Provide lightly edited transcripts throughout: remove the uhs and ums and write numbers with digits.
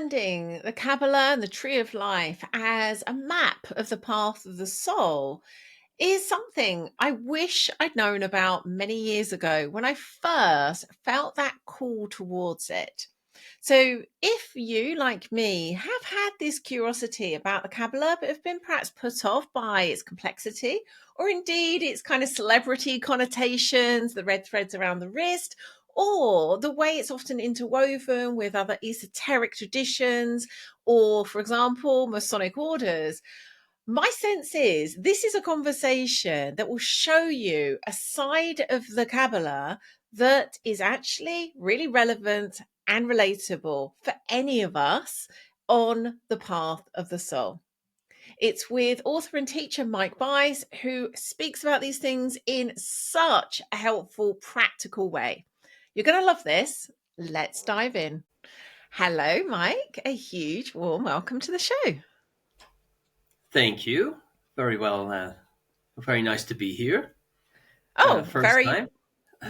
understanding the Kabbalah and the Tree of Life as a map of the path of the soul is something I wish I'd known about many years ago when I first felt that call towards it. So, if you, like me, have had this curiosity about the Kabbalah but have been perhaps put off by its complexity, or indeed its kind of celebrity connotations, the red threads around the wrist, or the way it's often interwoven with other esoteric traditions, or, for example, Masonic orders, my sense is this is a conversation that will show you a side of the Kabbalah that is actually really relevant and relatable for any of us on the path of the soul. It's with author and teacher Mike Bais, who speaks about these things in such a helpful, practical way. You're going to love this. Let's dive in. Hello, Mike. A huge warm welcome to the show. Thank you. Very well. Very nice to be here. Oh, First time.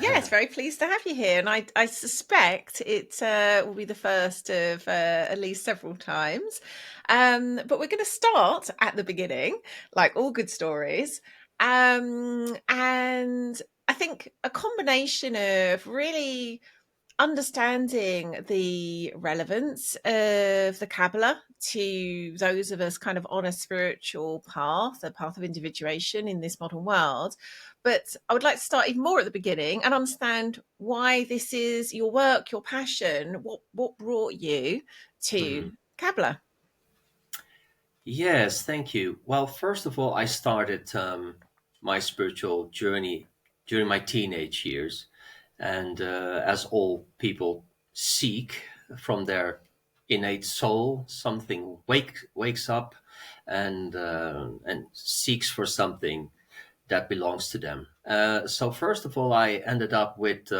yes, very pleased to have you here. And I suspect it will be the first of at least several times. But we're going to start at the beginning, like all good stories. And I think a combination of really understanding the relevance of the Kabbalah to those of us kind of on a spiritual path, a path of individuation in this modern world. But I would like to start even more at the beginning and understand why this is your work, your passion. What brought you to Kabbalah? Yes, thank you. Well, first of all, I started my spiritual journey during my teenage years, and as all people seek from their innate soul, something wakes up and seeks for something that belongs to them. So first of all, I ended up with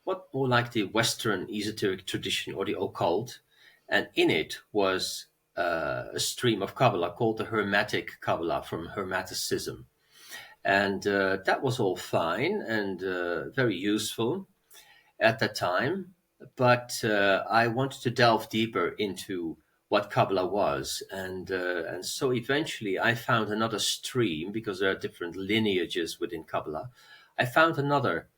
what more like the Western esoteric tradition or the occult, and in it was a stream of Kabbalah called the Hermetic Kabbalah from Hermeticism. And that was all fine and very useful at that time. But I wanted to delve deeper into what Kabbalah was. And so eventually I found another stream, because there are different lineages within Kabbalah. I found another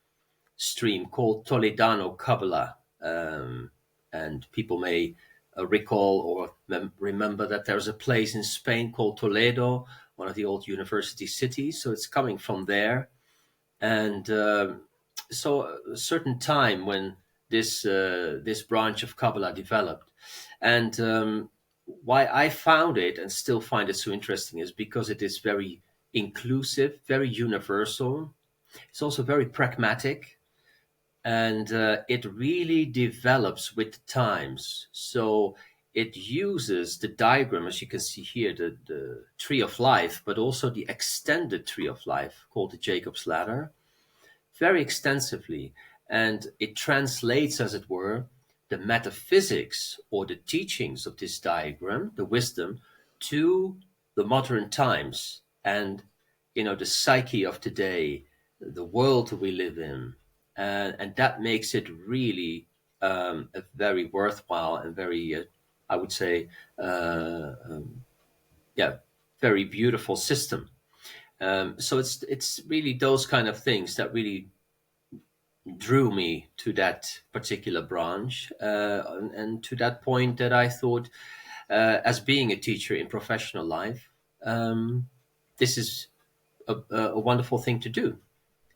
stream called Toledano Kabbalah. And people may recall or remember that there's a place in Spain called Toledo, one of the old university cities. So it's coming from there. And so a certain time when this branch of Kabbalah developed. And why I found it and still find it so interesting is because it is very inclusive, very universal. It's also very pragmatic, and it really develops with the times. So it uses the diagram, as you can see here, the tree of life, but also the extended tree of life called the Jacob's ladder, very extensively. And it translates, as it were, the metaphysics or the teachings of this diagram, the wisdom, to the modern times and, the psyche of today, the world we live in. And that makes it really a very worthwhile and very, I would say, very beautiful system. So it's really those kind of things that really drew me to that particular branch, and to that point that I thought, as being a teacher in professional life, this is a wonderful thing to do,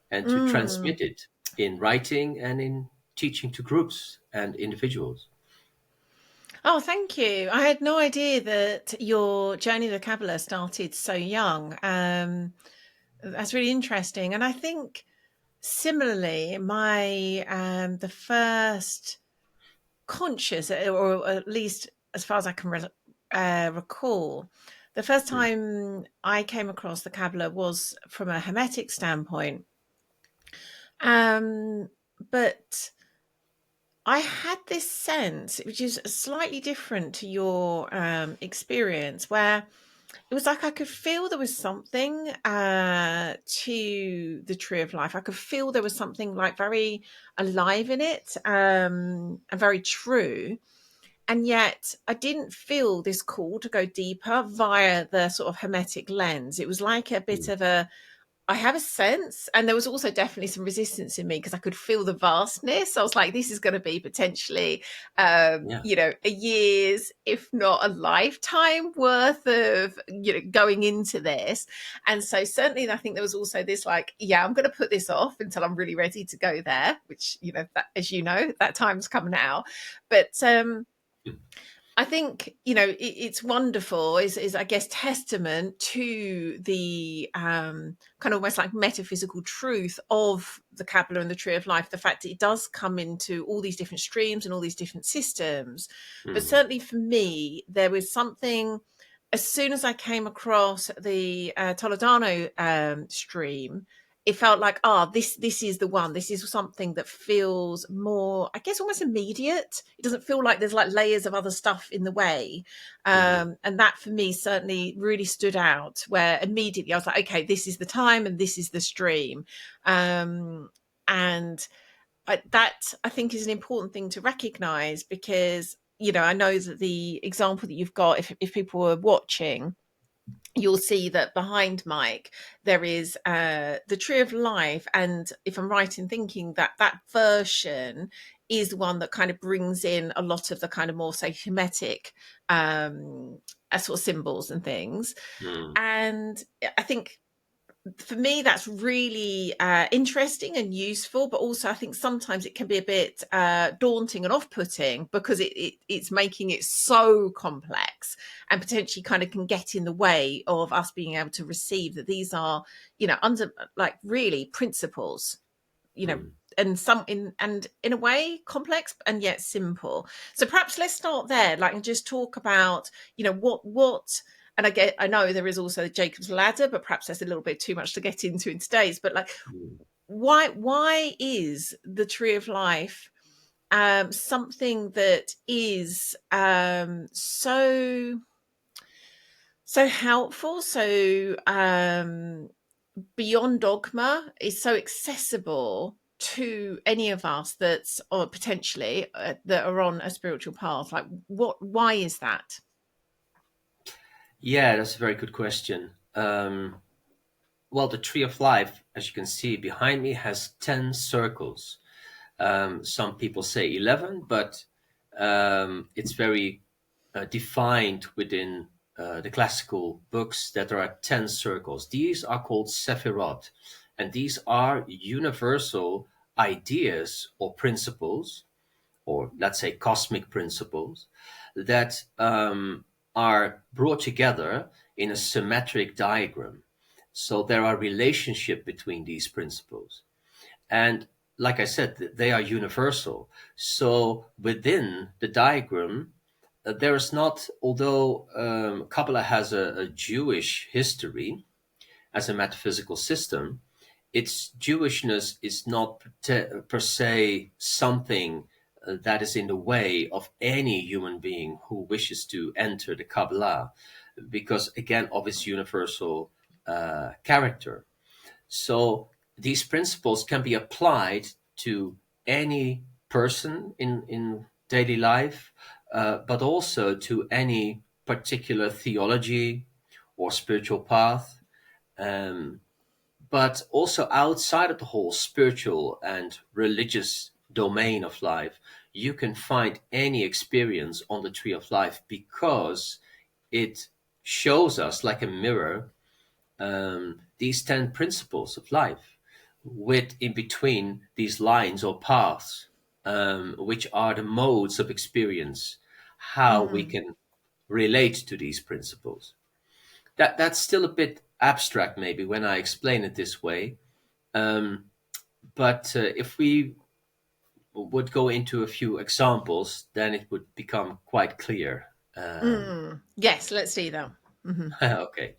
and to transmit it in writing and in teaching to groups and individuals. Oh, thank you. I had no idea that your journey to Kabbalah started so young. That's really interesting. And I think similarly, my the first conscious, or at least as far as I can recall, the first time I came across the Kabbalah was from a Hermetic standpoint. But I had this sense, which is slightly different to your experience, where it was like I could feel there was something to the Tree of Life. I could feel there was something like very alive in it, and very true. And yet I didn't feel this call to go deeper via the sort of hermetic lens. It was like a bit mm, of a, I have a sense, and there was also definitely some resistance in me because I could feel the vastness. I was like, this is going to be potentially, yeah. a year's, if not a lifetime worth of, going into this. And so certainly I think there was also this like, yeah, I'm going to put this off until I'm really ready to go there, which, that, as you know, that time's coming now. But, Mm, I think it's wonderful. Is I guess testament to the kind of almost like metaphysical truth of the Kabbalah and the Tree of Life. The fact that it does come into all these different streams and all these different systems. But mm, certainly for me, there was something. As soon as I came across the Toledano stream, it felt like, this is the one. This is something that feels more, I guess, almost immediate. It doesn't feel like there's like layers of other stuff in the way. mhm, And that for me certainly really stood out, where immediately I was like, okay, this is the time and this is the stream. And that I think is an important thing to recognize, because I know that the example that you've got, if people were watching, you'll see that behind Mike there is the Tree of Life, and if I'm right in thinking that that version is the one that kind of brings in a lot of the kind of more, say, hermetic sort of symbols and things. mm, And I think for me that's really interesting and useful, but also I think sometimes it can be a bit daunting and off-putting, because it's making it so complex and potentially kind of can get in the way of us being able to receive that these are under like really principles, you know mm, and in a way complex and yet simple. So perhaps let's start there, like, and just talk about what and I know there is also Jacob's ladder, but perhaps that's a little bit too much to get into in today's. But like, mm. why is the Tree of Life something that is so helpful, so beyond dogma, is so accessible to any of us that's, or potentially that are on a spiritual path? Like, why is that? Yeah, that's a very good question. Well, the Tree of Life, as you can see behind me, has 10 circles. Some people say 11, but it's very defined within the classical books that there are 10 circles. These are called Sephirot, and these are universal ideas or principles, or let's say cosmic principles, that are brought together in a symmetric diagram. So there are relationship between these principles. And like I said, they are universal. So within the diagram, there is not, although Kabbalah has a Jewish history as a metaphysical system, its Jewishness is not per se something that is in the way of any human being who wishes to enter the Kabbalah, because again of its universal character. So these principles can be applied to any person in daily life, but also to any particular theology or spiritual path. Um, but also outside of the whole spiritual and religious domain of life, you can find any experience on the Tree of Life, because it shows us like a mirror these 10 principles of life, with in between these lines or paths, which are the modes of experience, how we Mm. can relate to these principles. That's still a bit abstract, maybe, when I explain it this way. Um, but if we would go into a few examples, then it would become quite clear. Yes, let's do that. Hmm. Okay.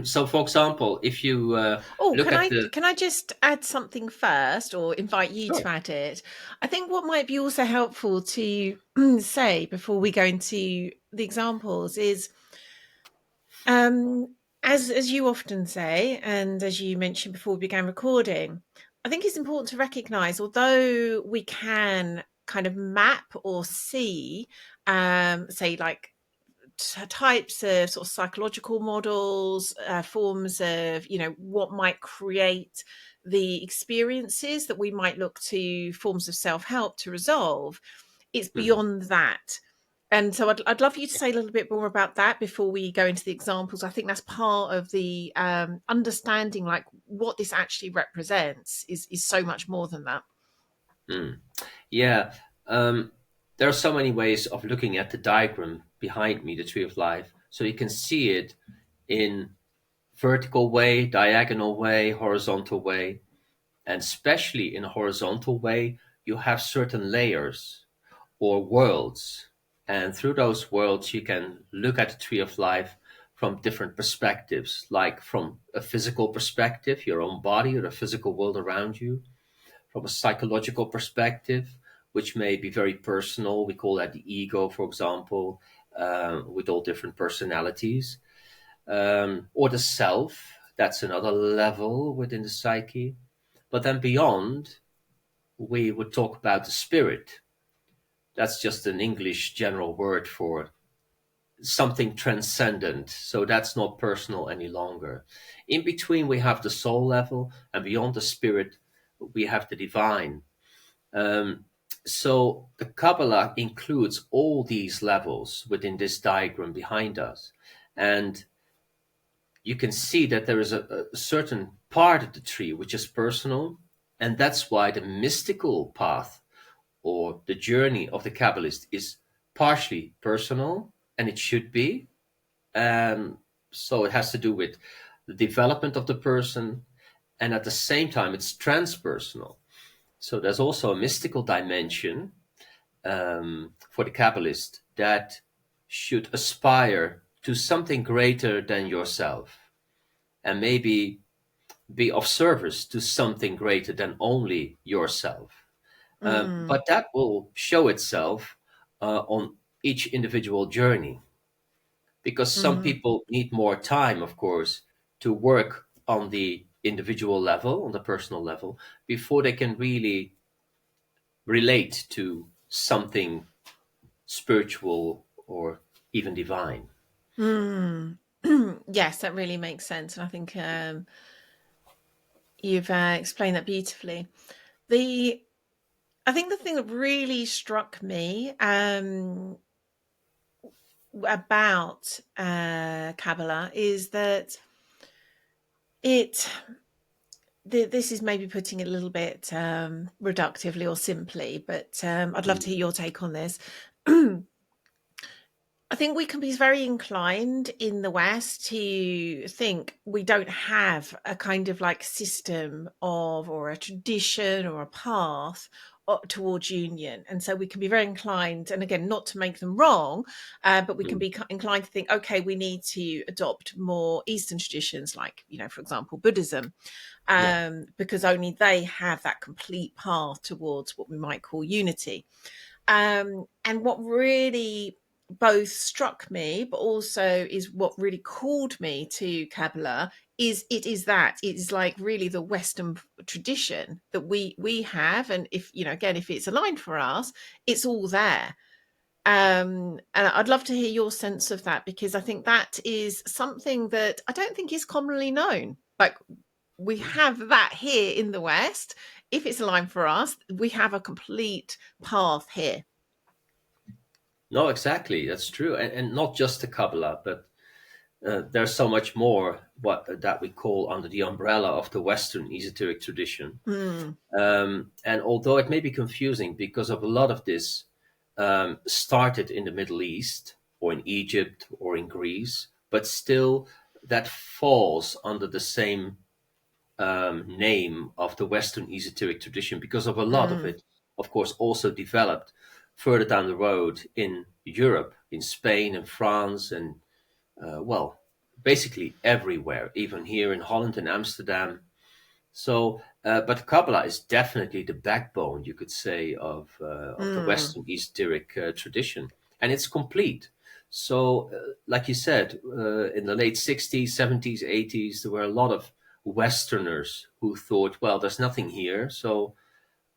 So, for example, if you Oh, look can at I the can I just add something first, or invite you sure. to add it? I think what might be also helpful to say before we go into the examples is, um, as you often say, and as you mentioned before we began recording, I think it's important to recognise, although we can kind of map or see, say, like types of sort of psychological models, forms of, what might create the experiences that we might look to forms of self-help to resolve. It's Mhm. beyond that. And so I'd love you to say a little bit more about that before we go into the examples. I think that's part of the understanding, like what this actually represents is so much more than that. Mm. Yeah, um, there are so many ways of looking at the diagram behind me, the Tree of Life. So you can see it in vertical way, diagonal way, horizontal way, and especially in a horizontal way, you have certain layers or worlds. And through those worlds, you can look at the Tree of Life from different perspectives, like from a physical perspective, your own body or the physical world around you, from a psychological perspective, which may be very personal. We call that the ego, for example, with all different personalities, or the self. That's another level within the psyche. But then beyond, we would talk about the spirit. That's just an English general word for something transcendent. So that's not personal any longer. In between, we have the soul level, and beyond the spirit, we have the divine. Um, so the Kabbalah includes all these levels within this diagram behind us. And you can see that there is a certain part of the tree which is personal. And that's why the mystical path or the journey of the Kabbalist is partially personal, and it should be. So it has to do with the development of the person, and at the same time, it's transpersonal. So there's also a mystical dimension for the Kabbalist that should aspire to something greater than yourself, and maybe be of service to something greater than only yourself. Mm, But that will show itself on each individual journey, because some mm, people need more time, of course, to work on the individual level, on the personal level, before they can really relate to something spiritual or even divine. mm. Yes, that really makes sense. And I think you've explained that beautifully. The I think the thing that really struck me about Kabbalah is that it. This is maybe putting it a little bit reductively or simply, but I'd love to Mm, hear your take on this. I think we can be very inclined in the West to think we don't have a kind of like system of, or a tradition or a path towards union. And so we can be very inclined, and again, not to make them wrong, but we can mm, be inclined to think, okay, we need to adopt more Eastern traditions, like, for example, Buddhism, yeah. because only they have that complete path towards what we might call unity. And what really both struck me, but also is what really called me to Kabbalah, is it is like really the Western tradition that we have, and if again, if it's aligned for us, it's all there. And I'd love to hear your sense of that, because I think that is something that I don't think is commonly known. Like, we have that here in the West. If it's aligned for us, we have a complete path here. No, exactly. That's true. And not just the Kabbalah, but there's so much more what that we call under the umbrella of the Western esoteric tradition. Mm, And although it may be confusing because of a lot of this started in the Middle East or in Egypt or in Greece, but still that falls under the same name of the Western esoteric tradition, because of a lot of mm, it, of course, also developed further down the road in Europe, in Spain and France, and well, basically everywhere, even here in Holland and Amsterdam. So, but Kabbalah is definitely the backbone, you could say, of the mm, Western esoteric tradition, and it's complete. So, like you said, in the late 60s, 70s, 80s, there were a lot of Westerners who thought, well, there's nothing here, so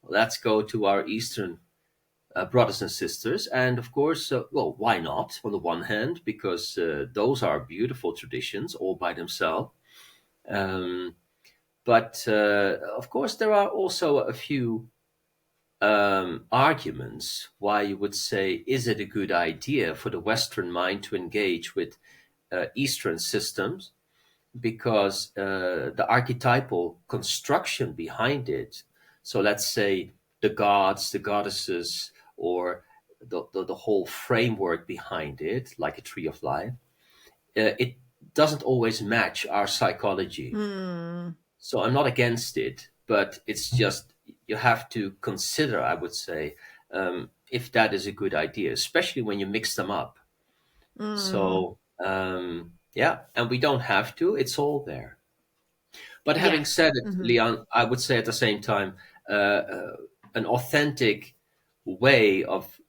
let's go to our Eastern brothers and sisters. And of course, well, why not? On the one hand, because those are beautiful traditions all by themselves. Um, but of course, there are also a few arguments why you would say, is it a good idea for the Western mind to engage with Eastern systems? Because the archetypal construction behind it, so let's say the gods, the goddesses, or the whole framework behind it, like a tree of life, it doesn't always match our psychology. Mm. So I'm not against it, but it's just you have to consider, I would say, if that is a good idea, especially when you mix them up. Mm. So yeah, and we don't have to. It's all there. But having Yes. said it, Hmm. Lian, I would say at the same time, an authentic way of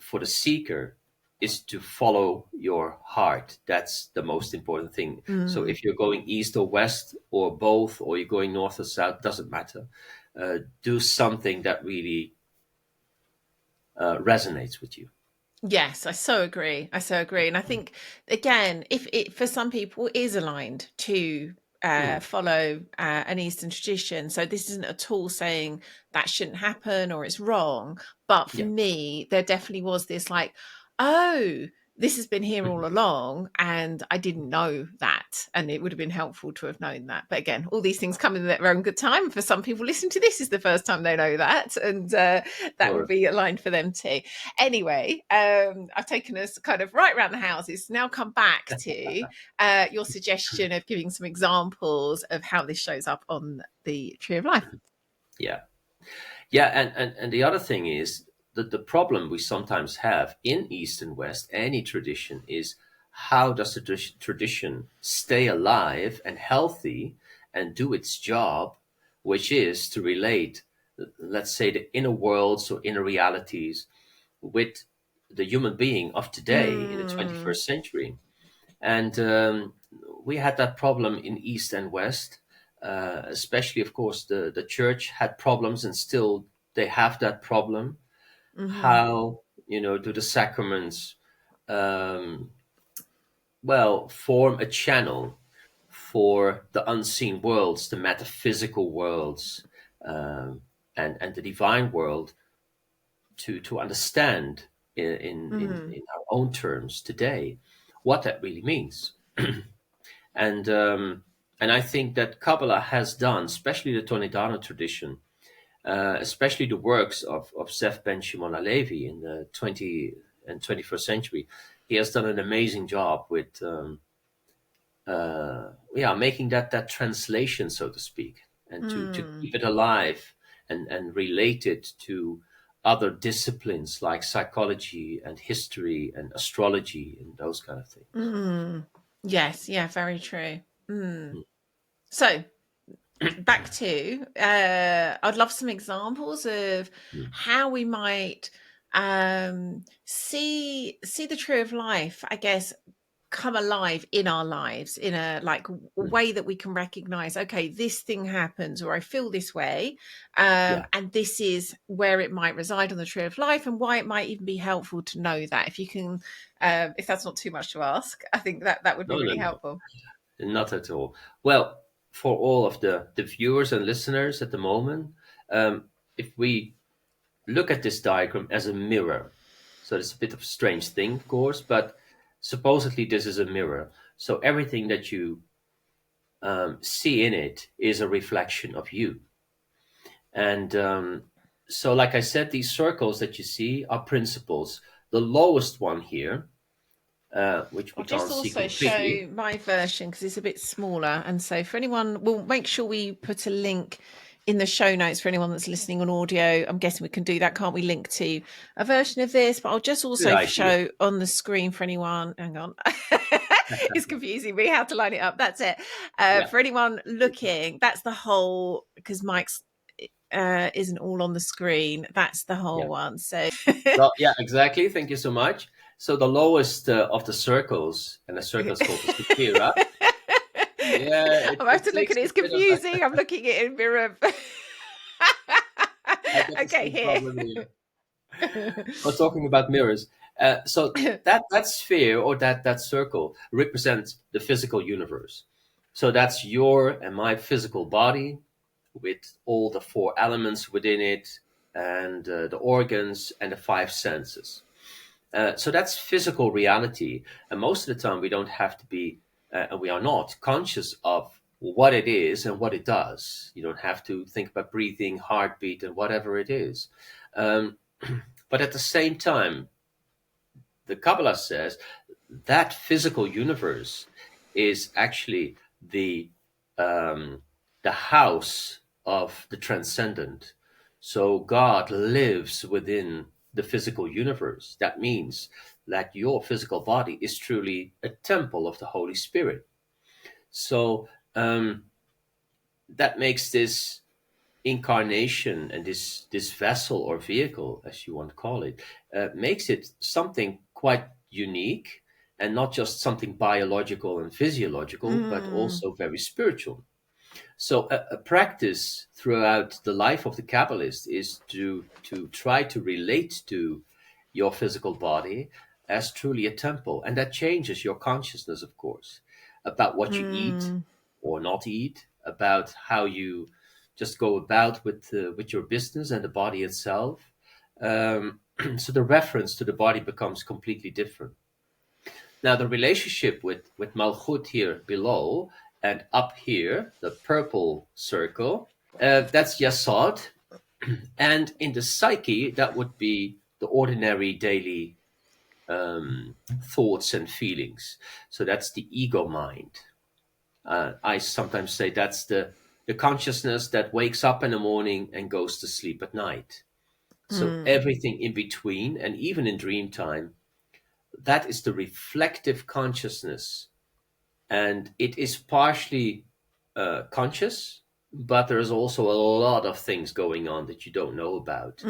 for the seeker is to follow your heart. That's the most important thing. So Mm. if you're going east or west or both, or you're going north or south, doesn't matter. Do something that really resonates with you. Yes, I so agree. I so agree. And I think, again, if it for some people is aligned to Mm, follow an Eastern tradition, so this isn't at all saying that shouldn't happen or it's wrong. But for yeah. me, there definitely was this like, oh, this has been here all Mhm. along, and I didn't know that. And it would have been helpful to have known that. But again, all these things come in their own good time. For some people, listening to this is the first time they know that, and that will Or be aligned for them too. Anyway, I've taken us kind of right around the houses. Now come back to your suggestion of giving some examples of how this shows up on the Tree of Life. yeah. Yeah, and the other thing is that the problem we sometimes have in East and West, any tradition, is how does the tradition stay alive and healthy and do its job, which is to relate, let's say, the inner worlds or inner realities with the human being of today in the Mm, 21st century. And we had that problem in East and West, especially, of course, the church had problems, and still they have that problem. hmm. How, do the sacraments, um, well, form a channel for the unseen worlds, the metaphysical worlds, um, and the divine world to understand in our own terms today what that really means. And I think that Kabbalah has done, especially the Toledano tradition, especially the works of Zev Ben Shimon Halevi in the 20th and 21st century. He has done an amazing job with, yeah, making that translation, so to speak, and to Mm, keep it alive and relate it to other disciplines like psychology and history and astrology and those kind of things. mm. Yes, yeah, very true. So back to I'd love some examples of Mm. how we might see the tree of life, I guess, come alive in our lives in a like Mm. way that we can recognize, okay, this thing happens or I feel this way, Yeah. and this is where it might reside on the tree of life and why it might even be helpful to know that. If you can, if that's not too much to ask, I think that that would be No, no, really no. helpful. Not at all. Well, for all of the viewers and listeners at the moment, if we look at this diagram as a mirror, so it's a bit of a strange thing, of course, but supposedly this is a mirror. So everything that you see in it is a reflection of you. And so, like I said, these circles that you see are principles. The lowest one here, which we I'll just can't see also completely. show my version because it's a bit smaller. And so, for anyone, we'll make sure we put a link in the show notes for anyone that's listening on audio. I'm guessing we can do that, can't we? Link to a version of this, but I'll just Good also idea. show on the screen for anyone. Hang on. It's confusing me how to line it up. That's it. Yeah. For anyone looking, that's the whole, because Mike's isn't all on the screen. That's the whole Yeah. one. So, Well, yeah, exactly. Thank you so much. So the lowest of the circles, and the circle is called the Sephira. Yeah, I'm have it to look at takes it. a It's bit of a, confusing. I'm looking at it in mirror. I get the Okay, same here. problem here. We're talking about mirrors. So that sphere or that circle represents the physical universe. So that's your and my physical body with all the four elements within it and the organs and the five senses. So that's physical reality. And most of the time, we don't have to be, and we are not conscious of what it is and what it does. You don't have to think about breathing, heartbeat, and whatever it is. Um, but at the same time, the Kabbalah says that physical universe is actually um, the house of the transcendent. So God lives within the physical universe. That means that your physical body is truly a temple of the Holy Spirit. So that makes this incarnation and this vessel or vehicle, as you want to call it, makes it something quite unique and not just something biological and physiological, but Mm, also very spiritual. So a practice throughout the life of the Kabbalist is to try to relate to your physical body as truly a temple, and that changes your consciousness, of course, about what you eat mm, or not eat, about how you just go about with your business and the body itself. So the reference to the body becomes completely different. Now, the relationship with Malchut here below and up here, the purple circle, that's Yasod. And in the psyche, that would be the ordinary daily thoughts and feelings. So that's the ego mind. I sometimes say that's the consciousness that wakes up in the morning and goes to sleep at night. So mm, everything in between, and even in dream time, that is the reflective consciousness, and it is partially conscious, but there's also a lot of things going on that you don't know about,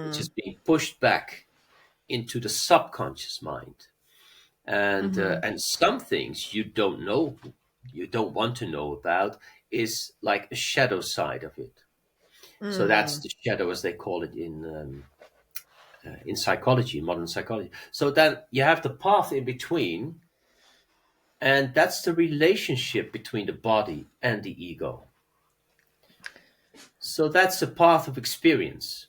which is mm, being pushed back into the subconscious mind, mhm, and some things you don't know, you don't want to know about, is like a shadow side of it. So that's mm. the shadow, as they call it in psychology, modern psychology. So then you have the path in between, and that's the relationship between the body and the ego. So that's a path of experience.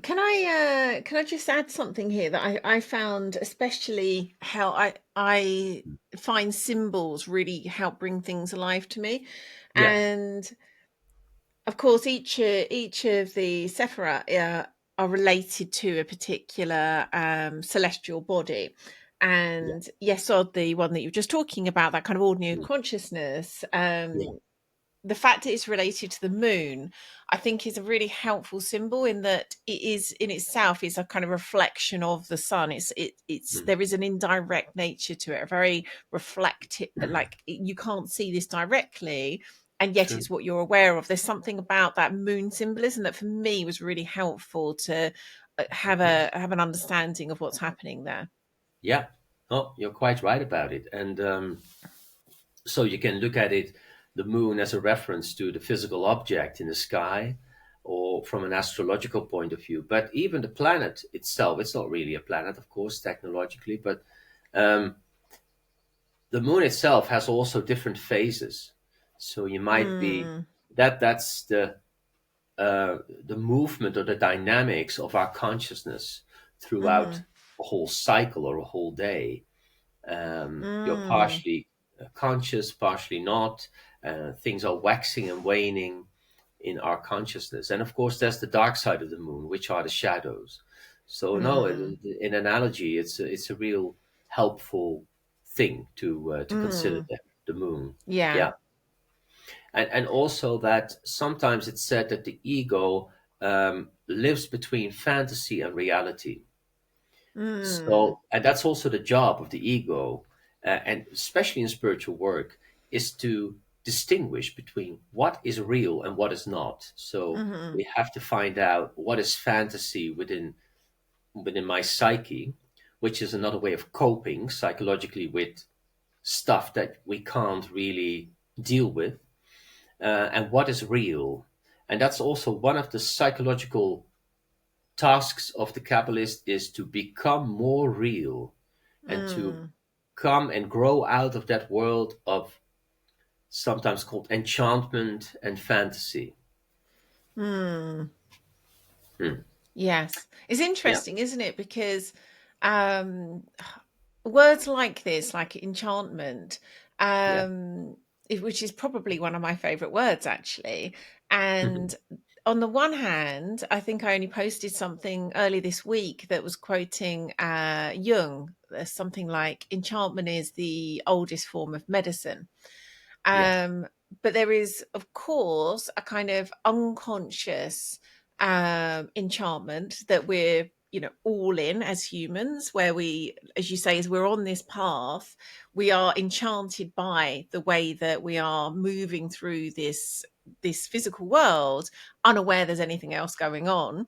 Can I just add something here that I found, especially how I find symbols really help bring things alive to me. Yeah, And of course, each of the sephira are related to a particular celestial body. yeah, And Yesod, the one that you were just talking about, that kind of ordinary mm, consciousness, yeah, the fact that it's related to the moon, I think, is a really helpful symbol in that it is in itself is a kind of reflection of the sun. It's mm, there is an indirect nature to it, a very reflective, like you can't see this directly, and yet true. it's what you're aware of. There's something about that moon symbolism that for me was really helpful to have an understanding of what's happening there. Yeah, oh, you're quite right about it. And so you can look at it, the moon, as a reference to the physical object in the sky, or from an astrological point of view. But even the planet itself, it's not really a planet, of course, technologically, but um, the moon itself has also different phases. So you might be Mm, that's the movement or the dynamics of our consciousness throughout mm, a whole cycle or a whole day. You're mm, partially conscious, partially not. Things are waxing and waning in our consciousness, and of course, there's the dark side of the moon, which are the shadows. So, no, mm, in analogy, it's a real helpful thing to consider mm. the moon. Yeah. Yeah, and also that sometimes it's said that the ego lives between fantasy and reality. Mm. So, and that's also the job of the ego, and especially in spiritual work, is to distinguish between what is real and what is not. So Mhm. we have to find out what is fantasy within my psyche, which is another way of coping psychologically with stuff that we can't really deal with, and what is real. And that's also one of the psychological tasks of the Kabbalist is to become more real and to Mm, come and grow out of that world of sometimes called enchantment and fantasy. mm. Hmm. Yes. It's Yeah, interesting, isn't it? Because um, words like this, like enchantment, yeah, um, which is probably one of my favorite words, actually. mhm, And on the one hand, I think I only posted something early this week that was quoting Jung. There's something like enchantment is the oldest form of medicine. yeah, Um, but there is, of course, a kind of unconscious enchantment that we're, all in as humans, where we, as you say, as we're on this path, we are enchanted by the way that we are moving through this physical world, unaware there's anything else going on.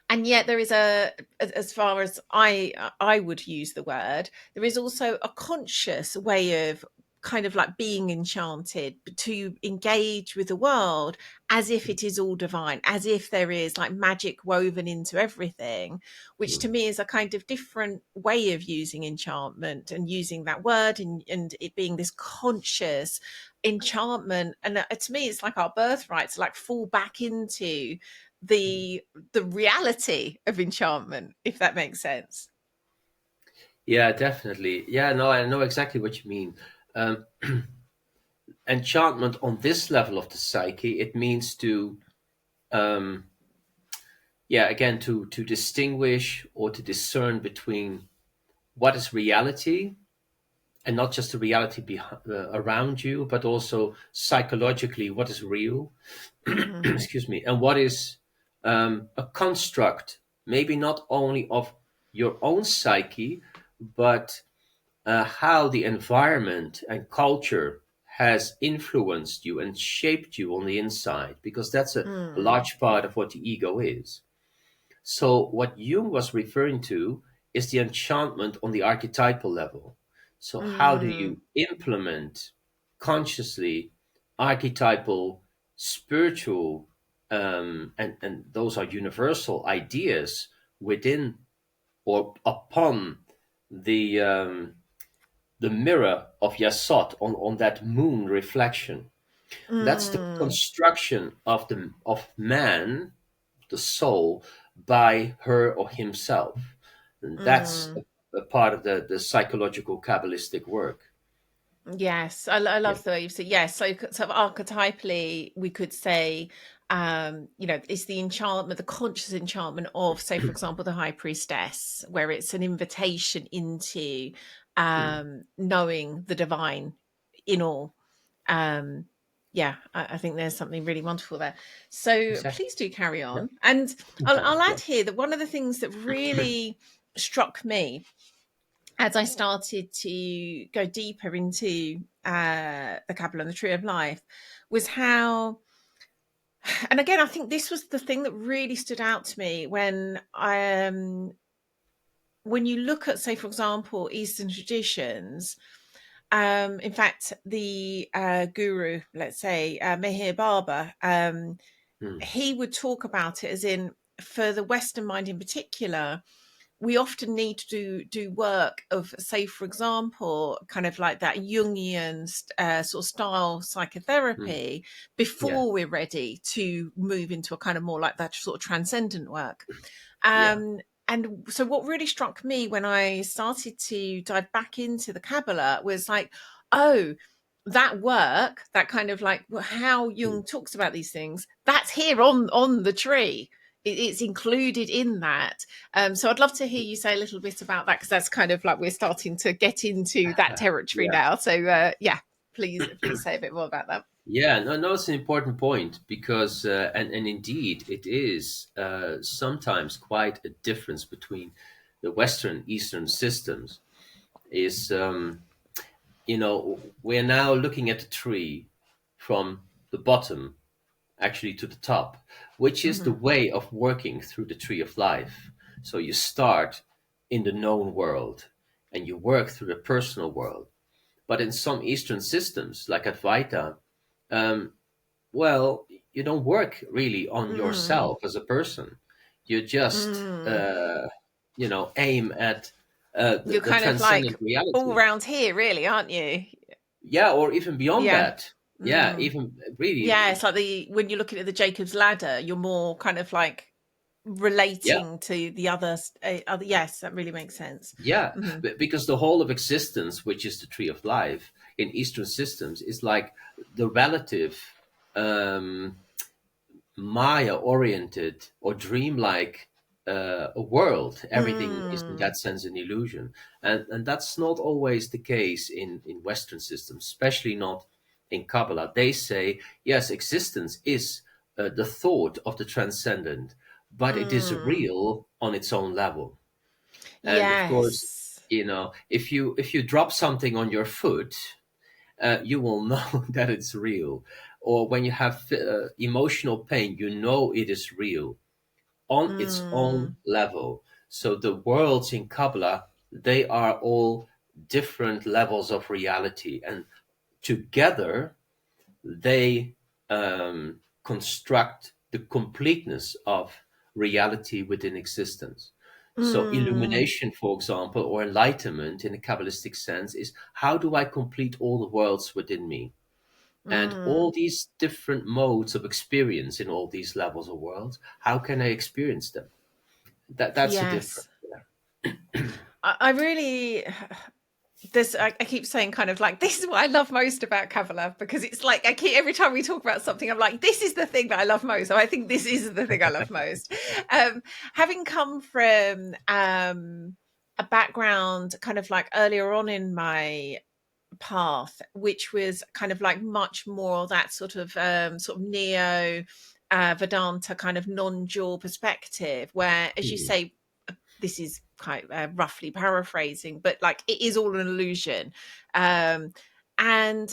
And yet there is as far as I would use the word, there is also a conscious way of kind of like being enchanted to engage with the world as if it is all divine, as if there is like magic woven into everything, which to mm. me is a kind of different way of using enchantment and using that word, and it being this conscious enchantment. And to me it's like our birthright to like fall back into the the reality of enchantment, if that makes sense. Yeah, definitely. Yeah, no, I know exactly what you mean. Um, Enchantment on this level of the psyche, it means to, um, yeah, again, to distinguish or to discern between what is reality and not just the reality around you, but also psychologically what is real. Hmm. Excuse me, and what is a construct, maybe not only of your own psyche, but how the environment and culture has influenced you and shaped you on the inside, because that's a Mm, large part of what the ego is. So, what Jung was referring to is the enchantment on the archetypal level. So, how do mm, you implement consciously archetypal, spiritual, and those are universal ideas within or upon the mirror of Yasod on that moon reflection? That's the mm, construction of man, the soul, by her or himself. And that's mm. a part of the psychological Kabbalistic work. Yes, I Yeah. love the way you say yes. So, sort of archetypally, we could say, it's the enchantment, the conscious enchantment of, say, for example, the high priestess, where it's an invitation into Mm, knowing the divine in all. Um, yeah, I think there's something really wonderful there. So exactly. please do carry Yeah. on. And I'll Yeah. add here that one of the things that really struck me as I started to go deeper into the Kabbalah and the Tree of Life was how, and again, I think this was the thing that really stood out to me when you look at, say, for example, Eastern traditions. In fact, the guru, let's say Meher Baba, Mm, he would talk about it as in, for the Western mind in particular, we often need to do work of, say, for example, kind of like that Jungian sort of style mm, psychotherapy yeah. before we're ready to move into a kind of more like that sort of transcendent work. Yeah. And so what really struck me when I started to dive back into the Kabbalah was like, oh, that work, that kind of like how Mm. Jung talks about these things, that's here on the tree. It's included in that. So I'd love to hear you say a little bit about that, because that's kind of like we're starting to get into that territory Yeah. now. So yeah, please say a bit more about that. Yeah, no, no, it's an important point because, and indeed, it is sometimes quite a difference between the Western Eastern systems. Is we're now looking at the tree from the bottom actually to the top, which is the Hmm. way of working through the tree of life. So you start in the known world and you work through the personal world. But in some Eastern systems, like Advaita, um, well, you don't work really on Mm, yourself as a person. You just Mm. aim at the, You're the kind of like transcendent all reality. round here, really, aren't you? Yeah, or even beyond Yeah. that. Yeah, Mm. even Yeah, really. it's like when you're looking at the Jacob's ladder, you're more kind of like Yeah, relating to the other. Yes, that really makes sense. yeah, Hmm. because the whole of existence, which is the tree of life in Eastern systems, is like the relative um, Maya oriented or dreamlike world. Everything is in Mm. that sense an illusion. And that's not always the case in Western systems, especially not in Kabbalah. They say, yes, existence is the thought of the transcendent, but it is Mm. real on its own level. And of course, Yes. if you drop something on your foot, you will know that it's real. Or when you have emotional pain, you know it is real on its own Mm. level. So the worlds in Kabbalah, they are all different levels of reality, and together they construct the completeness of reality within existence. So, Mm. illumination, for example, or enlightenment in a Kabbalistic sense, is how do I complete all the worlds within me? And Mm. all these different modes of experience in all these levels of worlds, how can I experience them? That's the difference. Yes. I really this I keep saying kind of like this is what I love most about Kabbalah, because it's like I keep every time we talk about something I'm like this is the thing that I love most. So I think this is the thing I love most. Um, Having come from a background kind of like earlier on in my path, which was kind of like much more that sort of neo Vedanta kind of non-dual perspective, where, as you Hmm. say, this is quite roughly paraphrasing, but like it is all an illusion. Um, and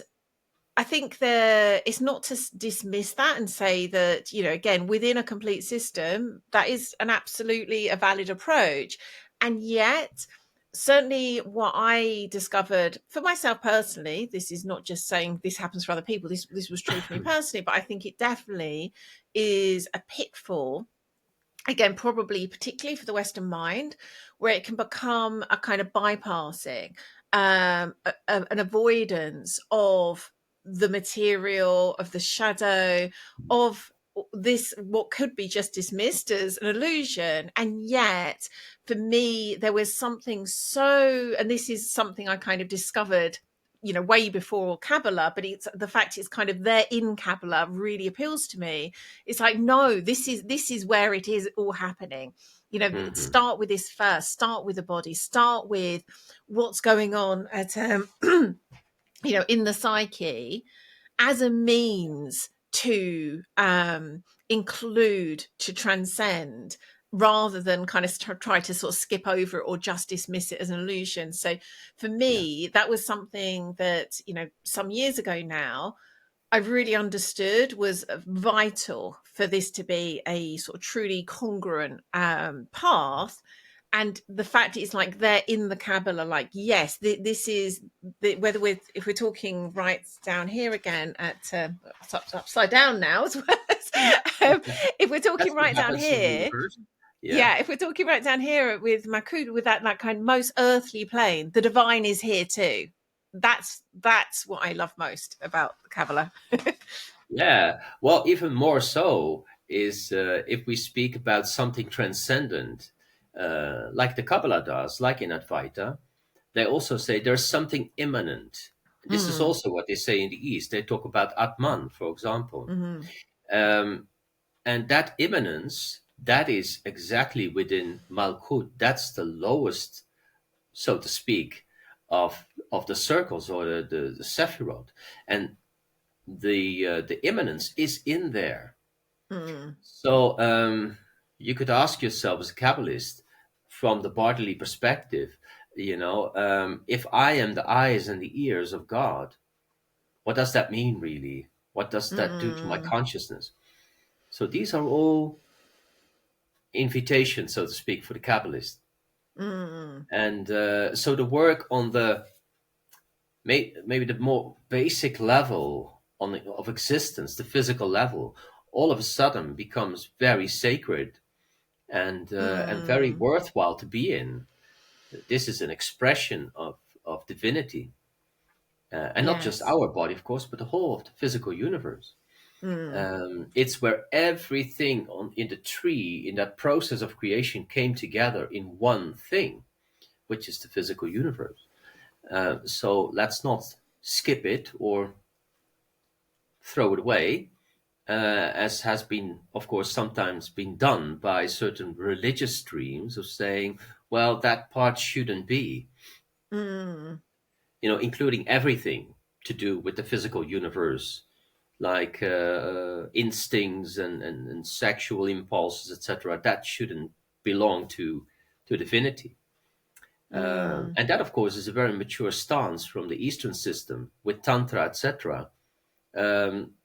I think it's not to dismiss that and say that, again, within a complete system, that is an absolutely a valid approach. And yet, certainly what I discovered for myself personally, this is not just saying this happens for other people, this was true for me personally, but I think it definitely is a pitfall, again, probably particularly for the Western mind, where it can become a kind of bypassing, an avoidance of the material, of the shadow, of this, what could be just dismissed as an illusion. And yet, for me, there was something so, and this is something I kind of discovered, way before Kabbalah, but it's the fact it's kind of there in Kabbalah really appeals to me. It's like, no, this is where it is all happening. Hmm. Start with this first, start with the body, start with what's going on at in the psyche, as a means to include, to transcend, rather than kind of try to sort of skip over it or just dismiss it as an illusion. So for Yeah. me, that was something that, some years ago now, I've really understood was vital for this to be a sort of truly congruent path. And the fact is, like, they're in the Kabbalah, like, yes, this is whether if we're talking right down here again at upside down now as well as, if we're talking That's what right down happens in the here, universe. Yeah. yeah, if we're talking right down here with Makud, with that kind of most earthly plane, the divine is here too. That's what I love most about the Kabbalah. Yeah. Well, even more so is if we speak about something transcendent, like the Kabbalah does, like in Advaita, they also say there's something immanent. This is Mm, also what they say in the East. They talk about Atman, for example. mm, Um, and that immanence, that is exactly within Malkut. That's the lowest, so to speak, of the circles or the Sephirot. And the immanence is in there. mm, So you could ask yourself as a Kabbalist, from the bodily perspective, if I am the eyes and the ears of God, what does that mean really? What does that do to my mm, consciousness? So these are all invitations, so to speak, for the Kabbalist. mm, And so the work on the maybe the more basic level of existence, the physical level, all of a sudden becomes very sacred and very Mm. worthwhile to be in. This is an expression of divinity, and not just Yes. our body, of course, but the whole of the physical universe. Mm. It's where everything in the tree, in that process of creation, came together in one thing, which is the physical universe. So let's not skip it or throw it away, as has been, of course, sometimes been done by certain religious streams of saying, well, that part shouldn't be, Mm. including everything to do with the physical universe, like instincts and sexual impulses, etc. That shouldn't belong to divinity. Mm. And that, of course, is a very mature stance from the Eastern system with Tantra, etc. Um,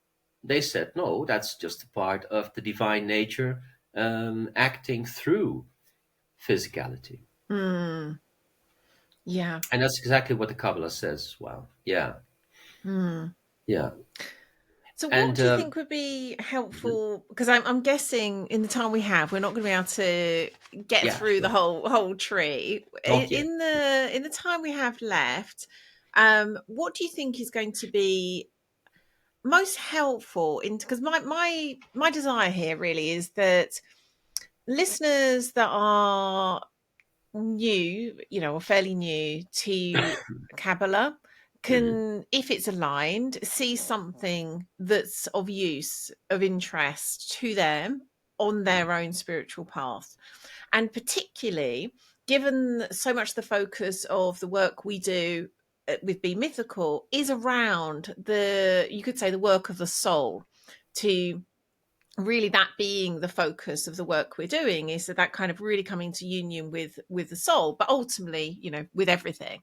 they said, no, that's just a part of the divine nature acting through physicality. Mm. Yeah. And that's exactly what the Kabbalah says as well. Yeah, Mm. yeah. So, what And do you think would be mhm. helpful? Because I'm guessing in the time we have, we're not going to be able to get Yeah, through the sure. whole tree. Not yet. In the time we have left, what do you think is going to be most helpful? In because my desire here really is that listeners that are new, or fairly new to Kabbalah, Mhm. can, if it's aligned, see something that's of use, of interest to them on Mhm. their own spiritual path. And particularly, given so much the focus of the work we do with Be Mythical is around you could say, the work of the soul, to really that being the focus of the work we're doing, is that kind of really coming to union with the soul, but ultimately, with everything.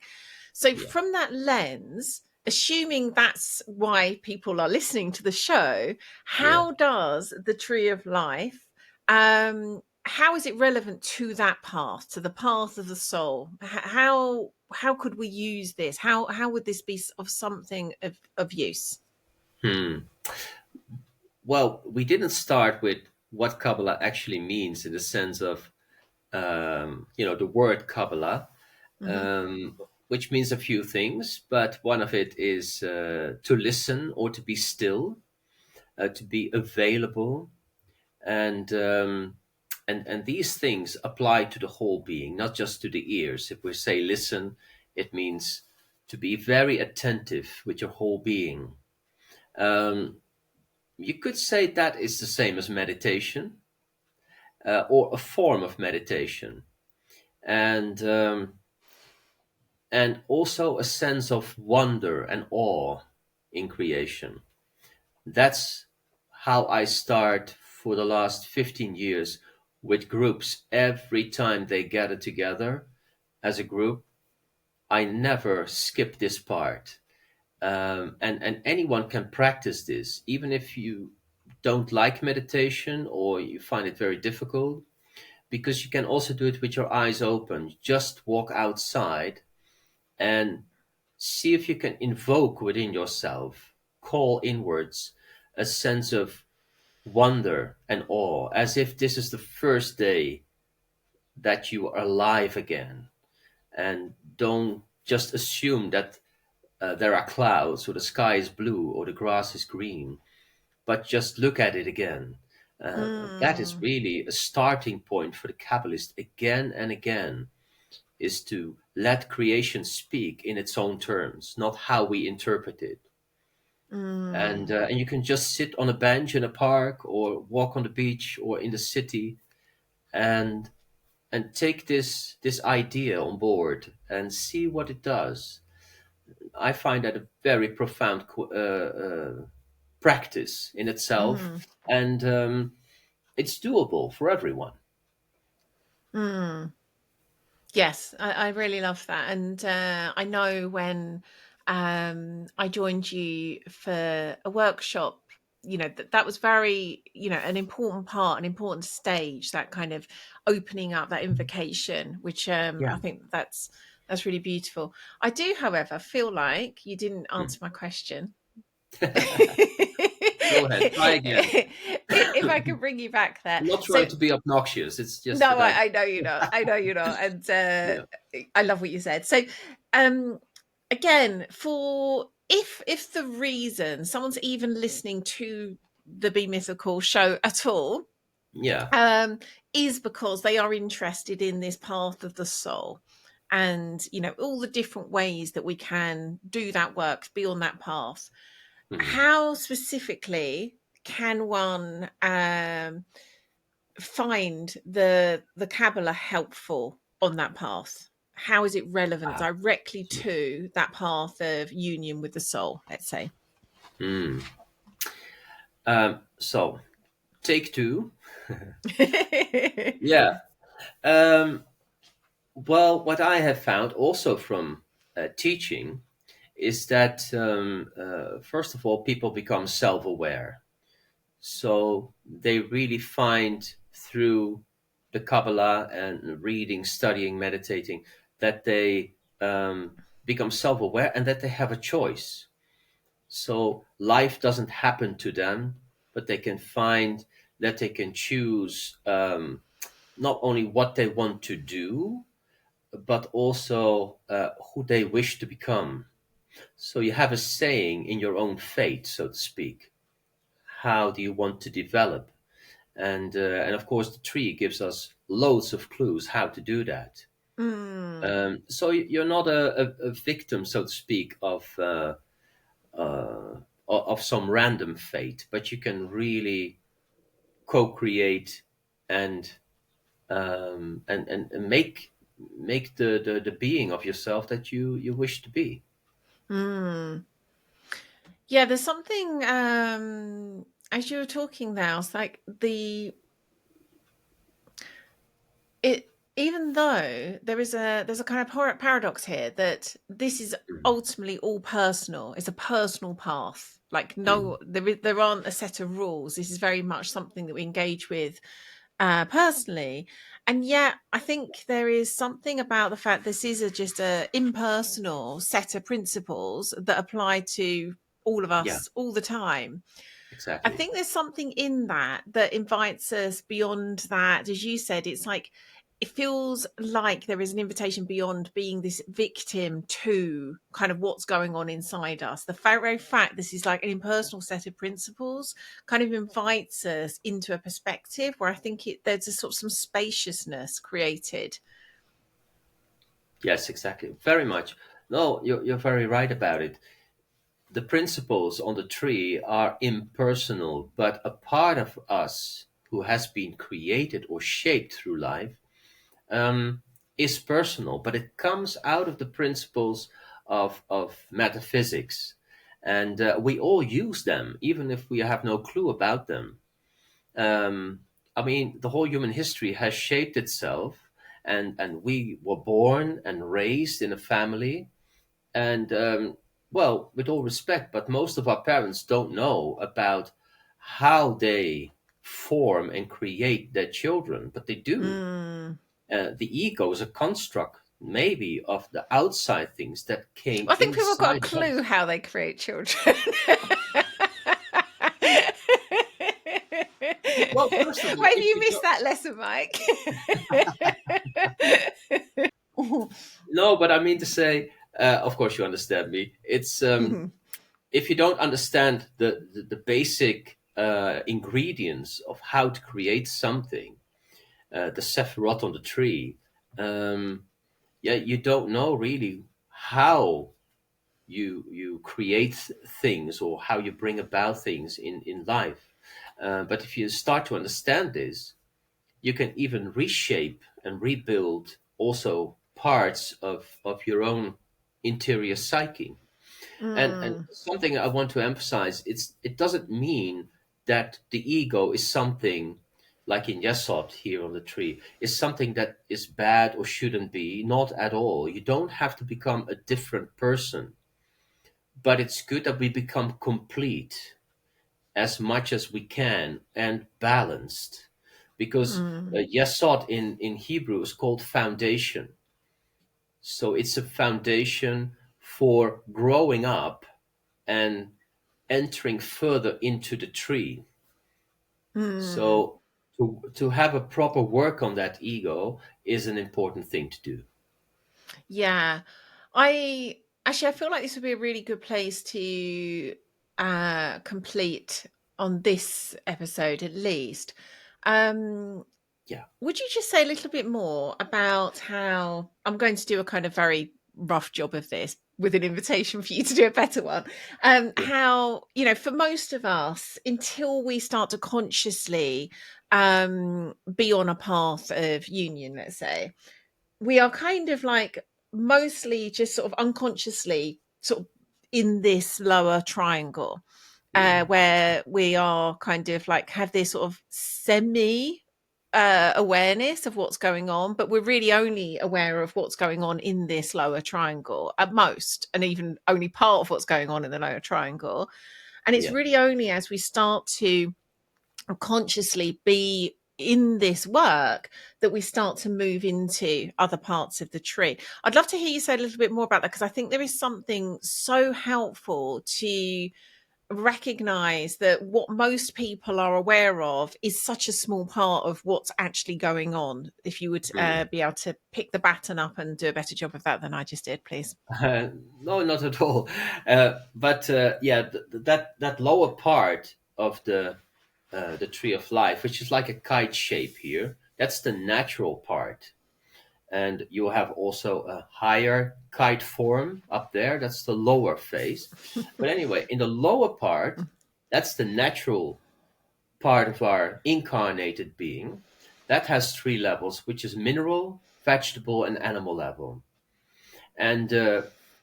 So Yeah, from that lens, assuming that's why people are listening to the show, yeah. how does the Tree of Life, how is it relevant to that path, to the path of the soul? How could we use this? How would this be of something of use? Hmm. Well, we didn't start with what Kabbalah actually means in the sense of, the word Kabbalah, Hmm. um, which means a few things, but one of it is to listen or to be still, to be available, and and these things apply to the whole being, not just to the ears. If we say listen, it means to be very attentive with your whole being. Um, you could say that is the same as meditation, or a form of meditation, and also a sense of wonder and awe in creation. That's how I start for the last 15 years with groups. Every time they gather together as a group, I never skip this part. And anyone can practice this, even if you don't like meditation or you find it very difficult, because you can also do it with your eyes open. Just walk outside and see if you can invoke within yourself, call inwards a sense of wonder and awe, as if this is the first day that you are alive again. And don't just assume that there are clouds or the sky is blue or the grass is green, but just look at it again. That is Mm, really a starting point for the Kabbalist again and again, is to let creation speak in its own terms, not how we interpret it. And mm, and you can just sit on a bench in a park or walk on the beach or in the city, and take this idea on board and see what it does. I find that a very profound practice in itself, mm, and it's doable for everyone. mm. Yes, I really love that. And I know when I joined you for a workshop, that was very, an important part, an important stage, that kind of opening up, that invocation, which Yeah. I think that's really beautiful. I do, however, feel like you didn't Hmm. answer my question. Go ahead. Try again. If I could bring you back there. I'm not So trying to be obnoxious. It's just no, that I, I know you're not. I know you're not. And yeah. I love what you said. So um again, for if the reason someone's even listening to the Be Mythical show at all, Yeah. um, is because they are interested in this path of the soul, and all the different ways that we can do that work, be on that path. Mhm. How specifically can one find the Kabbalah helpful on that path? How is it relevant Ah. directly to that path of union with the soul, let's say? Mm. So take two. Yeah. Um, well, what I have found also from teaching is that first of all, people become self-aware. So they really find through the Kabbalah and reading, studying, meditating that they become self-aware and that they have a choice. So life doesn't happen to them, but they can find that they can choose not only what they want to do, but also who they wish to become. So you have a saying in your own fate, so to speak. How do you want to develop? And of course, the tree gives us loads of clues how to do that. Mm, So you're not a victim, so to speak, uh, of some random fate, but you can really co-create and and make the being of yourself that you wish to be. mm. Yeah, there's something as you were talking now, it's like it even though there's a kind of paradox here that this is Mhm. ultimately all personal. It's a personal path. Like Mhm. no, there aren't a set of rules. This is very much something that we engage with personally. And yet, I think there is something about the fact this is just a impersonal set of principles that apply to all of Yeah, us all the time. I exactly. think there's something in that that invites us beyond that. As you said, it's like it feels like there is an invitation beyond being this victim to kind of what's going on inside us. The very fact this is like an impersonal set of principles kind of invites us into a perspective where I think there's a sort of some spaciousness created. Yes, exactly. Very much. No, you're very right about it. The principles on the tree are impersonal, but a part of us who has been created or shaped through life is personal, but it comes out of the principles of metaphysics. And we all use them, even if we have no clue about them. I mean, the whole human history has shaped itself, and we were born and raised in a family. And well, with all respect, but most of our parents don't know about how they form and create their children, but they do. Mm. The ego is a construct, maybe, of the outside things that came I think people have got a inside of clue us. how they create children. Well, first of all, Maybe if you you missed don't, that lesson, Mike. no, but I mean to say, of course, you understand me. It's if you don't understand the basic ingredients of how to create something, the Sephiroth on the tree, yeah, you don't know really how you create things or how you bring about things in life. But if you start to understand this, you can even reshape and rebuild also parts of your own interior psyche. And Mm, something I want to emphasize, it doesn't mean that the ego is something like in Yesod here on the tree, is something that is bad or shouldn't be. Not at all. You don't have to become a different person, but it's good that we become complete as much as we can and balanced. Because mm, Yesod in Hebrew is called foundation. So it's a foundation for growing up and entering further into the tree. Mm. So to have a proper work on that ego is an important thing to do. Yeah. I actually I feel like this would be a really good place to complete on this episode at least. Um Yeah. would you just say a little bit more about how I'm going to do a kind of very rough job of this with an invitation for you to do a better one? Yeah. How, for most of us, until we start to consciously be on a path of union, let's say, we are kind of like mostly just sort of unconsciously sort of in this lower triangle Mm. where we are kind of like have this sort of semi awareness of what's going on, but we're really only aware of what's going on in this lower triangle at most, and even only part of what's going on in the lower triangle. And it's Yeah. really only as we start to consciously be in this work that we start to move into other parts of the tree. I'd love to hear you say a little bit more about that, because I think there is something so helpful to recognize that what most people are aware of is such a small part of what's actually going on. If you would Mm. be able to pick the baton up and do a better job of that than I just did, please. No, not at all. But yeah, that lower part of the tree of life, which is like a kite shape here, that's the natural part. And you have also a higher kite form up there. That's the lower phase. But anyway, in the lower part, that's the natural part of our incarnated being. That has three levels, which is mineral, vegetable, and animal level. And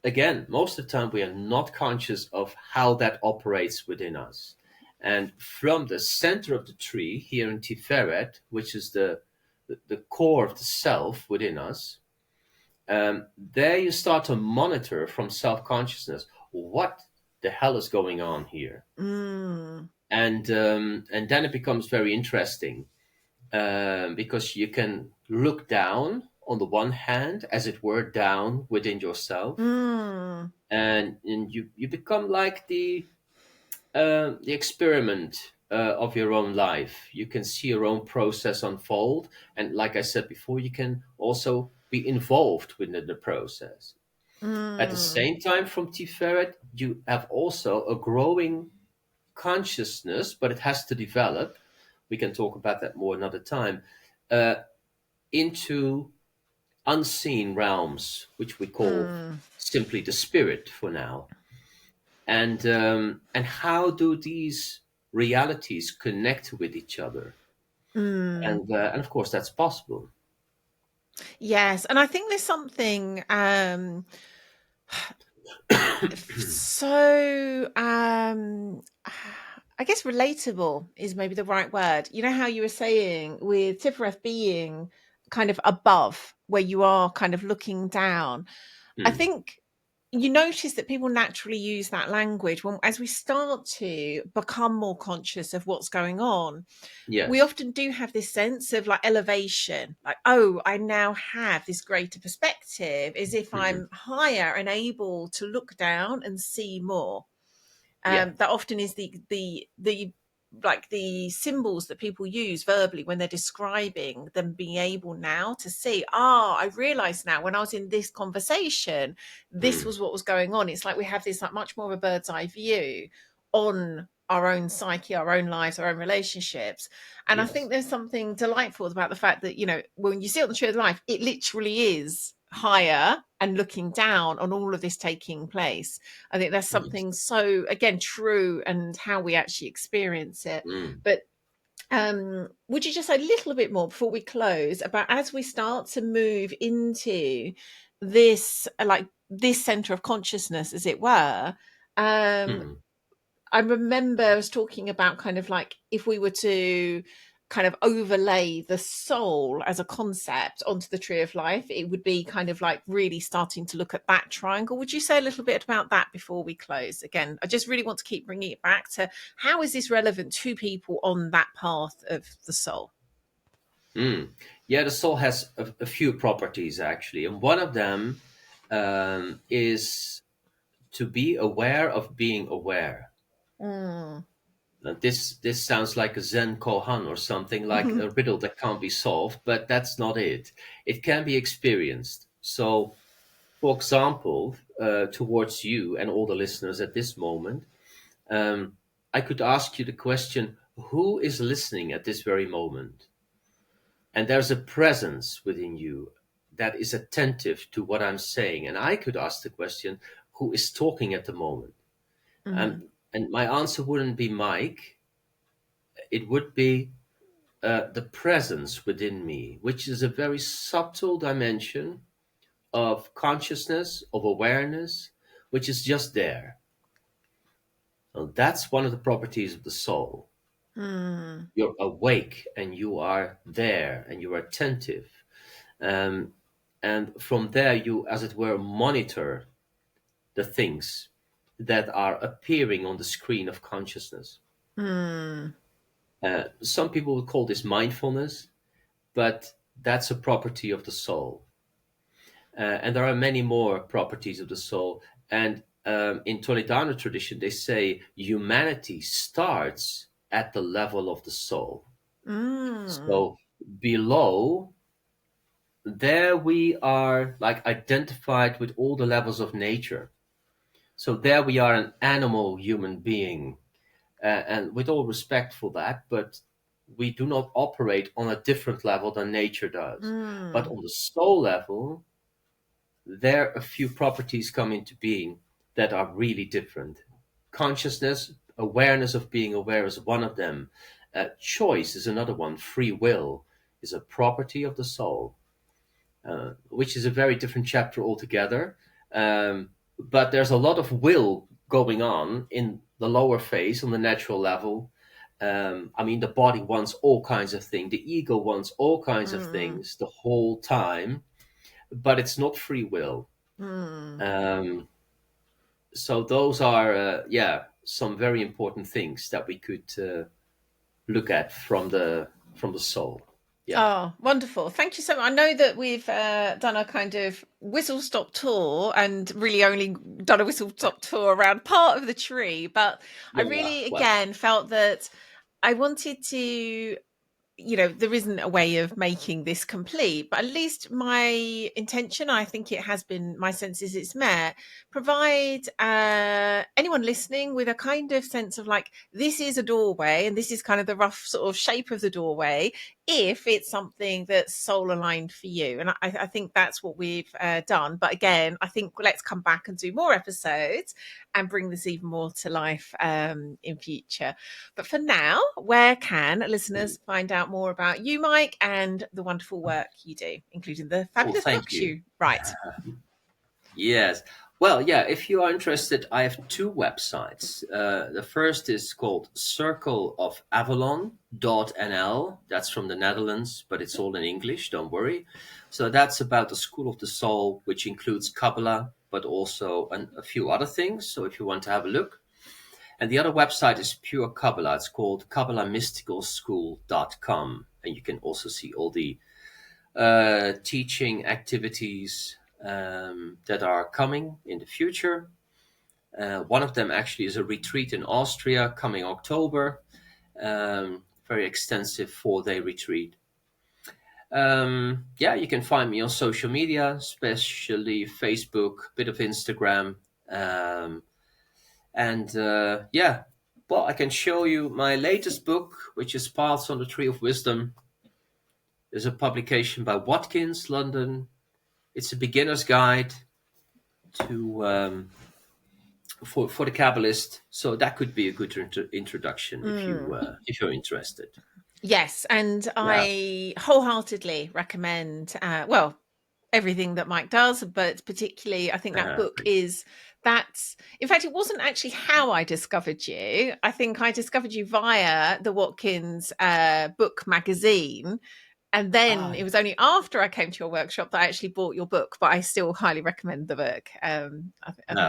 again, most of the time we are not conscious of how that operates within us. And from the center of the tree here in Tiferet, which is the core of the self within us, there you start to monitor from self consciousness what the hell is going on here. Mm, And then it becomes very interesting because you can look down on the one hand, as it were, down within yourself, mm, and you become like the experiment of your own life. You can see your own process unfold, and like I said before, you can also be involved within the process. At the mm, same time, from Tiferet, you have also a growing consciousness, but it has to develop. We can talk about that more another time. Uh, into unseen realms, which we call mm, simply the spirit for now. And how do these realities connect with each other? mm. And of course, that's possible. Yes, and I think there's something so I guess relatable is maybe the right word. You know how you were saying with Tifereth being kind of above where you are kind of looking down. I Hmm. think you notice that people naturally use that language when as we start to become more conscious of what's going on, we Yes. often do have this sense of like elevation, like, oh, I now have this greater perspective, as if Hmm. I'm higher and able to look down and see more. Yeah. That often is the like the symbols that people use verbally when they're describing them being able now to see, I realize now when I was in this conversation, this Hmm. was what was going on. It's like we have this like much more of a bird's eye view on our own psyche, our own lives, our own relationships. And I Yes. think there's something delightful about the fact that, when you see it on the tree of life, it literally is higher and looking down on all of this taking place. I think that's Yes. something so, again, true and how we actually experience it. Hmm. But would you just say a little bit more before we close about as we start to move into this, like this center of consciousness, as it were? Um, Hmm. I remember I was talking about kind of like if we were to kind of overlay the soul as a concept onto the tree of life, it would be kind of like really starting to look at that triangle. Would you say a little bit about that before we close? Again, I just really want to keep bringing it back to how is this relevant to people on that path of the soul? Hmm. Yeah, the soul has a few properties actually, and one of them is to be aware of being aware. Mm. This sounds like a Zen koan or something, like a riddle that can't be solved, but that's not it. It can be experienced. So, for example, towards you and all the listeners at this moment, I could ask you the question, who is listening at this very moment? And there's a presence within you that is attentive to what I'm saying. And I could ask the question, who is talking at the moment? Mm. And my answer wouldn't be Mike, it would be the presence within me, which is a very subtle dimension of consciousness, of awareness, which is just there. So that's one of the properties of the soul. Mm. You're awake and you are there and you're attentive. Um, and from there, you, as it were, monitor the things that are appearing on the screen of consciousness. Mm. Some people would call this mindfulness, but that's a property of the soul. And there are many more properties of the soul. And in Toledano tradition, they say humanity starts at the level of the soul. Mm. So below, there we are like identified with all the levels of nature. So there we are an animal human being. And with all respect for that, but we do not operate on a different level than nature does. But Mm. on the soul level, there a few properties come into being that are really different. Consciousness, awareness of being aware is one of them. Choice is another one. Free will is a property of the soul, which is a very different chapter altogether. But there's a lot of will going on in the lower phase on the natural level. I mean, the body wants all kinds of things, the ego wants all kinds of Mm. things the whole time, but it's not free will. Mm. Um, so those are, yeah, some very important things that we could look at from the soul. Yeah. Oh, wonderful. Thank you so much. I know that we've done a kind of whistle stop tour and really only done a whistle stop tour around part of the tree, but I Yeah. really, Well. again, felt that I wanted to, there isn't a way of making this complete, but at least my intention, I think it has been, my sense is it's met, provide anyone listening with a kind of sense of like, this is a doorway and this is kind of the rough sort of shape of the doorway, if it's something that's soul aligned for you. And I think that's what we've done. But again, I think let's come back and do more episodes and bring this even more to life in future. But for now, where can listeners find out more about you, Mike, and the wonderful work you do, including the Oh, fabulous thank books you. you write? Yes. Well, yeah, if you are interested, I have two websites. The first is called circleofavalon.nl. That's from the Netherlands, but it's all in English, don't worry. So that's about the School of the Soul, which includes Kabbalah, but also a few other things. So if you want to have a look. And the other website is Pure Kabbalah. It's called KabbalahMysticalSchool.com. And you can also see all the teaching activities that are coming in the future. One of them actually is a retreat in Austria coming October, very extensive 4-day retreat. Yeah, you can find me on social media, especially Facebook, bit of Instagram. Um, and yeah, well, I can show you my latest book, which is Paths on the Tree of Wisdom. There's a publication by Watkins, London. It's a beginner's guide to for the Kabbalist. So that could be a good introduction Mm. if you're interested. Yes, and Yeah, I wholeheartedly recommend, everything that Mike does, but particularly, I think that book thank is that's, in fact, it wasn't actually how I discovered you. I think I discovered you via the Watkins book magazine. And you. then it was only after I came to your workshop that I actually bought your book, but I still highly recommend the book. I think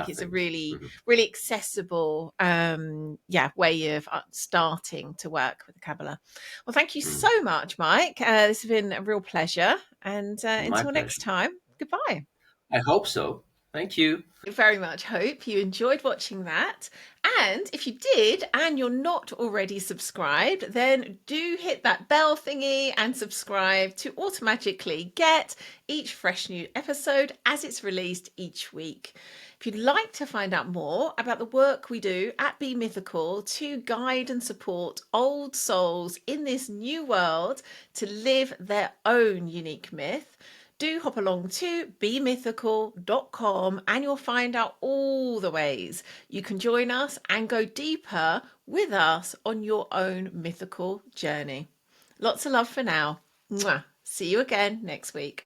it's a Thanks. really, Mhm. really accessible, way of starting to work with the Kabbalah. Well, thank you Mm. so much, Mike. This has been a real pleasure. And My until next pleasure. time, goodbye. I hope so. Thank you. Very much hope you enjoyed watching that. And if you did and you're not already subscribed, then do hit that bell thingy and subscribe to automatically get each fresh new episode as it's released each week. If you'd like to find out more about the work we do at Be Mythical to guide and support old souls in this new world to live their own unique myth, do hop along to bemythical.com and you'll find out all the ways you can join us and go deeper with us on your own mythical journey. Lots of love for now. Mwah. See you again next week.